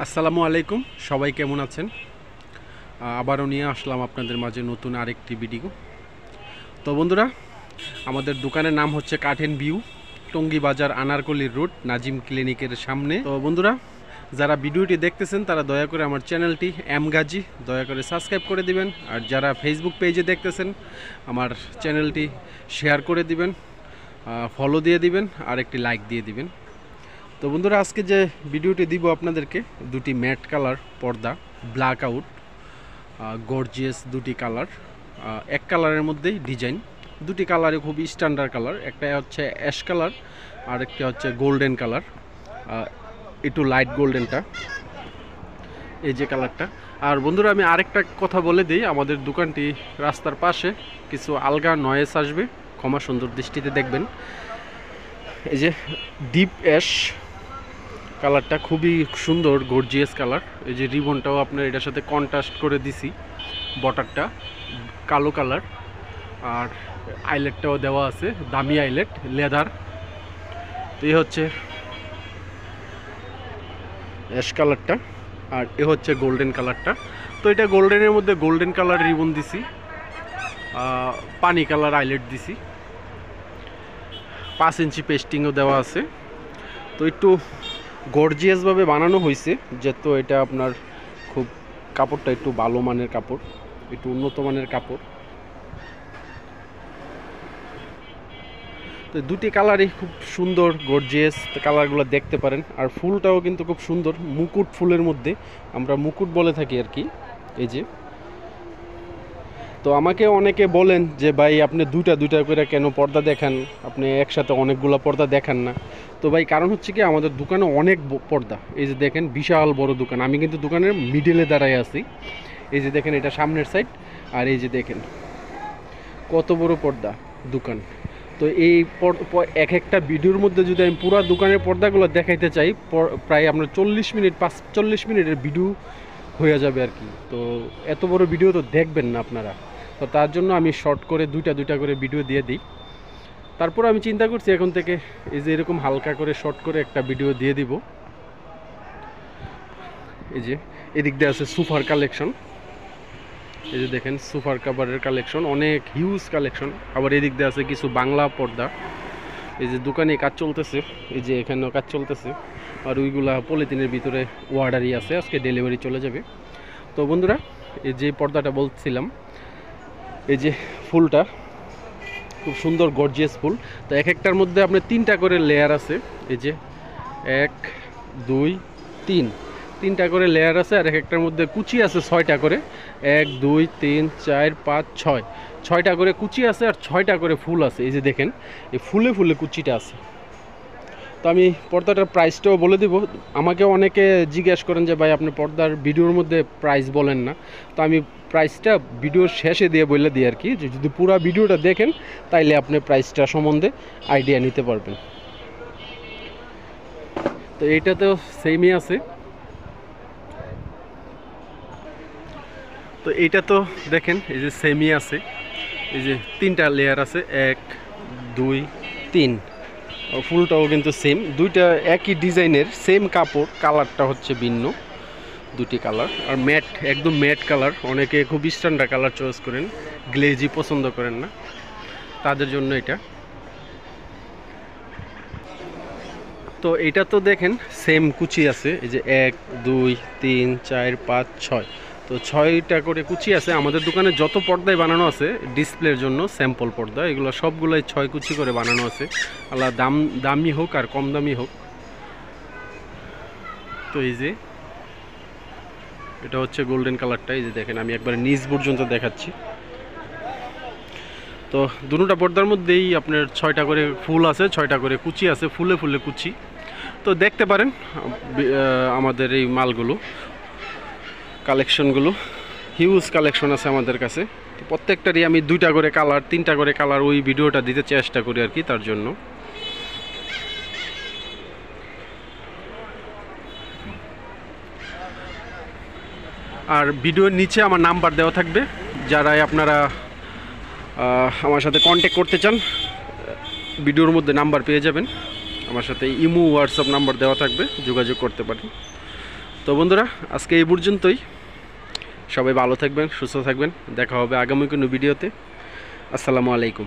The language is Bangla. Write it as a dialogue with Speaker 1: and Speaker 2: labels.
Speaker 1: আসসালামু আলাইকুম, সবাই কেমন আছেন? আবারও নিয়ে আসলাম আপনাদের মাঝে নতুন আরেকটি ভিডিও। তো বন্ধুরা, আমাদের দোকানের নাম হচ্ছে কাঠেন ভিউ, টঙ্গী বাজার, আনারকলির রোড, নাজিম ক্লিনিকের সামনে। তো বন্ধুরা, যারা ভিডিওটি দেখতেছেন তারা দয়া করে আমার চ্যানেলটি এম গাজী দয়া করে সাবস্ক্রাইব করে দিবেন। আর যারা ফেসবুক পেজে দেখতেছেন আমার চ্যানেলটি শেয়ার করে দিবেন, ফলো দিয়ে দিবেন আর একটি লাইক দিয়ে দিবেন। তো বন্ধুরা, আজকে যে ভিডিওটি দিব আপনাদেরকে, দুটি ম্যাট কালার পর্দা, ব্ল্যাক আউট, গর্জিয়াস দুটি কালার, এক কালারের মধ্যেই ডিজাইন। দুটি কালারে খুবই স্ট্যান্ডার্ড কালার, একটা হচ্ছে অ্যাশ কালার আর একটা হচ্ছে গোল্ডেন কালার, একটু লাইট গোল্ডেনটা, এই যে কালারটা। আর বন্ধুরা, আমি আরেকটা কথা বলে দিই, আমাদের দোকানটি রাস্তার পাশে, কিছু আলগা নয়েস আসবে, ক্ষমা সুন্দর দৃষ্টিতে দেখবেন। এই যে ডিপ অ্যাশ কালারটা খুবই সুন্দর, গর্জিয়াস কালার। এই যে রিবনটাও আপনার এটার সাথে কন্ট্রাস্ট করে দিছি, বর্ডারটা কালো কালার, আর আইলেটটাও দেওয়া আছে, দামি আইলেট, লেদার। তো এই হচ্ছে অ্যাশ কালারটা, আর এ হচ্ছে গোল্ডেন কালারটা। তো এটা গোল্ডেনের মধ্যে গোল্ডেন কালার রিবন দিছি, পানি কালার আইলেট দিছি, 5 ইঞ্চি পেস্টিংও দেওয়া আছে। তো একটু গর্জিয়াসভাবে বানানো হয়েছে, যেহেতু এটা আপনার খুব কাপড়টা একটু ভালো মানের কাপড়, একটু উন্নত মানের কাপড়। তো দুটি কালারই খুব সুন্দর, গর্জিয়াস, কালারগুলো দেখতে পারেন। আর ফুলটাও কিন্তু খুব সুন্দর, মুকুট ফুলের মধ্যে, আমরা মুকুট বলে থাকি আর কি। এই যে, তো আমাকে অনেকে বলেন যে ভাই আপনি দুইটা করে কেন পর্দা দেখান, আপনি একসাথে অনেকগুলো পর্দা দেখান না। তো ভাই কারণ হচ্ছে কি, আমাদের দোকানে অনেক পর্দা, এই যে দেখেন বিশাল বড় দোকান, আমি কিন্তু দোকানের মিডলে দাঁড়ায় আছি। এই যে দেখেন, এটা সামনের সাইড, আর এই যে দেখেন কত বড় পর্দা দোকান। তো এই এক একটা ভিডিওর মধ্যে যদি আমি পুরো দোকানের পর্দাগুলো দেখাইতে চাই, প্রায় আপনার 40 মিনিটের ভিডিও হয়ে যাবে আর কি। তো এত বড় ভিডিও তো দেখবেন না আপনারা, তো তার জন্য আমি শর্ট করে দুইটা করে ভিডিও দিয়ে দিই। তারপর আমি চিন্তা করছি এখন থেকে এই যে এরকম হালকা করে শর্ট করে একটা ভিডিও দিয়ে দিব। এই যে এদিক দিয়ে আছে সোফার কালেকশন, এই যে দেখেন সোফার কাভারের কালেকশন, অনেক হিউজ কালেকশন। আবার এদিক দিয়ে আছে কিছু বাংলা পর্দা, এই যে দোকানে কাজ চলতেছে, এই যে এখানেও কাজ চলতেছে। আর ওইগুলা পলিথিনের ভিতরে অর্ডারই আছে, আজকে ডেলিভারি চলে যাবে। তো বন্ধুরা, এই যে পর্দাটা বলছিলাম, এই যে ফুলটা খুব সুন্দর গর্জিয়াস ফুল। তো এক একটার মধ্যে আপনার 3টা করে লেয়ার আছে, এই যে 1 2 3, 3টা করে লেয়ার আছে। আর এক একটার মধ্যে কুচি আছে 6টা করে, 1 2 3 4 5 6, 6টা করে কুচি আছে, আর 6টা করে ফুল আছে। এই যে দেখেন, এই ফুলে ফুলে কুচিটা আছে। তো আমি পর্দাটার প্রাইসটাও বলে দিব। আমাকে অনেকে জিজ্ঞেস করেন যে ভাই আপনি পর্দার ভিডিওর মধ্যে প্রাইস বলেন না, তো আমি প্রাইসটা ভিডিওর শেষে দিয়ে বলে দিই আর কি, যে যদি পুরো ভিডিওটা দেখেন তাইলে আপনি প্রাইসটা সম্বন্ধে আইডিয়া নিতে পারবেন। তো এইটাতেও সেমই আছে। তো এইটা তো দেখেন, এই যে সেমই আছে, এই যে 3টা লেয়ার আছে, 1 2 3, ফুলটাও কিন্তু সেম, দুইটা একই ডিজাইনের, সেম কাপড়, কালারটা হচ্ছে ভিন্ন, দুটি কালার। আর ম্যাট, একদম ম্যাট কালার। অনেকে খুব স্ট্যান্ডার্ড কালার চয়েস করেন, গ্লেজি পছন্দ করেন না, তাদের জন্য এটা। তো এটা তো দেখেন সেম কুচি আছে, এই যে 1 2 3 4 5 6, তো 6টা করে কুচি আছে। আমাদের দোকানে যত পর্দায় বানানো আছে ডিসপ্লের জন্য স্যাম্পল পর্দা, এগুলো সবগুলোই 6 কুচি করে বানানো আছে, আলাদা দামি হোক আর কম দামি হোক। তো এই যে এটা হচ্ছে গোল্ডেন কালারটা, এই যে দেখেন আমি একবার নিচ পর্যন্ত দেখাচ্ছি। তো দুটোটা পর্দার মধ্যেই আপনার 6টা করে ফুল আছে, 6টা করে কুচি আছে, ফুলে ফুলে কুচি। তো দেখতে পারেন আমাদের এই মালগুলো, কালেকশনগুলো হিউজ কালেকশন আছে আমাদের কাছে। তো প্রত্যেকটারই আমি 2টা করে কালার, 3টা করে কালার ওই ভিডিওটা দিতে চেষ্টা করি আর কি, তার জন্য। আর ভিডিওর নিচে আমার নাম্বার দেওয়া থাকবে, যারা আপনারা আমার সাথে কন্ট্যাক্ট করতে চান ভিডিওর মধ্যে নাম্বার পেয়ে যাবেন। আমার সাথে ইমো হোয়াটসঅ্যাপ নাম্বার দেওয়া থাকবে, যোগাযোগ করতে পারেন। তো বন্ধুরা, আজকে এই পর্যন্তই। সবাই ভালো থাকবেন, সুস্থ থাকবেন। দেখা হবে আগামী কোনো ভিডিওতে। আসসালামু আলাইকুম।